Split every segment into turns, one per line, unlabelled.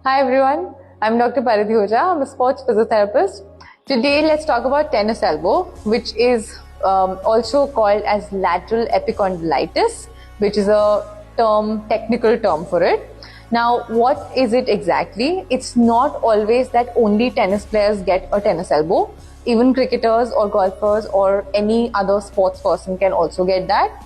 Hi everyone, I'm Dr. Paridhi Hoja. I'm a sports physiotherapist. Today let's talk about tennis elbow, which is also called as lateral epicondylitis, which is a technical term for it. Now, what is it exactly? It's not always that only tennis players get a tennis elbow. Even cricketers or golfers or any other sports person can also get that.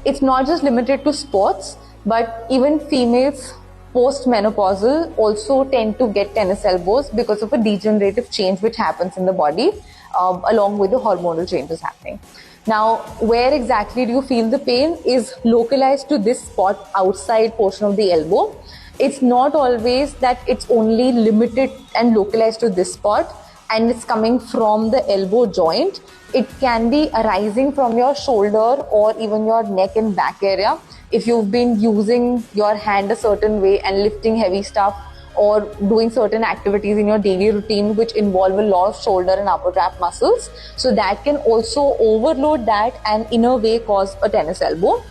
It's not just limited to sports, but even females postmenopausal also tend to get tennis elbows because of a degenerative change which happens in the body along with the hormonal changes happening. Now, where exactly do you feel the pain is localized to this spot outside portion of the elbow. It's not always that it's only limited and localized to this spot and it's coming from the elbow joint. It can be arising from your shoulder or even your neck and back area. If you've been using your hand a certain way and lifting heavy stuff or doing certain activities in your daily routine which involve a lot of shoulder and upper trap muscles, so that can also overload that and in a way cause a tennis elbow.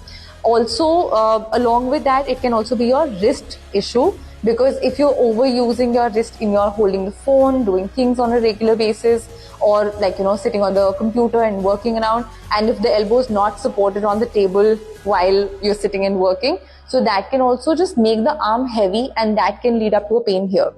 Also, along with that, it can also be your wrist issue, because if you're overusing your wrist in your holding the phone, doing things on a regular basis, or sitting on the computer and working around, and if the elbow is not supported on the table while you're sitting and working, so that can also just make the arm heavy and that can lead up to a pain here.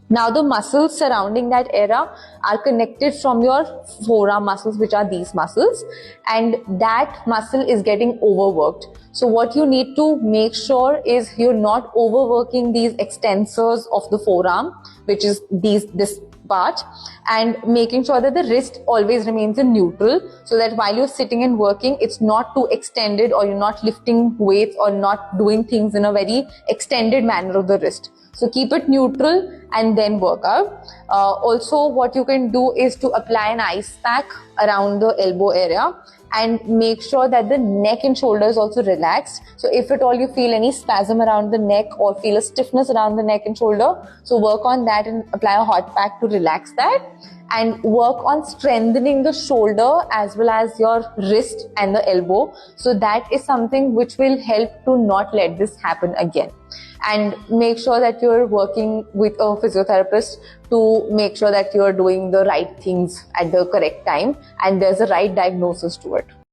Now, the muscles surrounding that area are connected from your forearm muscles, which are these muscles, and that muscle is getting overworked. So what you need to make sure is you're not overworking these extensors of the forearm, which is this part, and making sure that the wrist always remains in neutral, so that while you're sitting and working, it's not too extended or you're not lifting weights or not doing things in a very extended manner of the wrist. So keep it neutral and then work out. Also, what you can do is to apply an ice pack around the elbow area and make sure that the neck and shoulder is also relaxed. So if at all you feel any spasm around the neck or feel a stiffness around the neck and shoulder, so work on that and apply a hot pack to relax that, and work on strengthening the shoulder as well as your wrist and the elbow. So that is something which will help to not let this happen again. And make sure that you're working with a physiotherapist to make sure that you're doing the right things at the correct time and there's a right diagnosis to it.